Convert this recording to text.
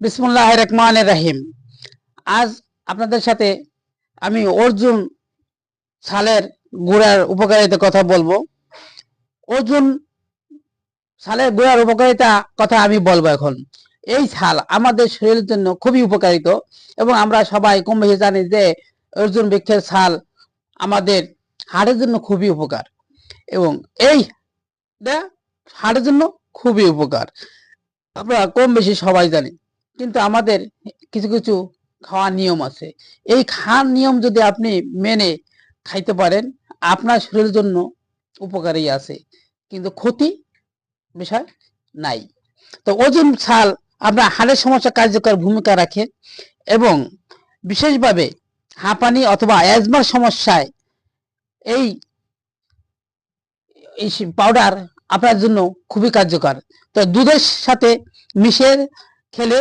বিসমুল্লাহির রহমানির রহিম। আজ আপনাদের সাথে আমি অর্জুন ছালের গুঁড়ার উপকারিতার কথা বলবো। অর্জুন ছালের গুঁড়ার উপকারিতা কথা আমি বলবো এখন। এই ছাল আমাদের শরীরের জন্য খুবই উপকারিত এবং আমরা সবাই কম বেশি জানি যে অর্জুন বৃক্ষের ছাল আমাদের হাড়ের জন্য খুবই উপকার এবং এই হাড়ের জন্য খুবই উপকার আমরা কম বেশি সবাই জানি। কিন্তু আমাদের কিছু কিছু খাওয়ার নিয়ম আছে। এই খাওয়ার নিয়ম যদি আপনি মেনে খাইতে পারেন, আপনার শরীরের জন্য উপকারী আছে, কিন্তু ক্ষতি বিষয় নাই। তো ওজন ছাল আপনার হাড়ের সমস্যা কার্যকর ভূমিকা রাখে এবং বিশেষভাবে হাঁপানি অথবা অ্যাজমার সমস্যায় এই এই পাউডার আপনার জন্য খুবই কার্যকর। তো দুধের সাথে মিশিয়ে খেলে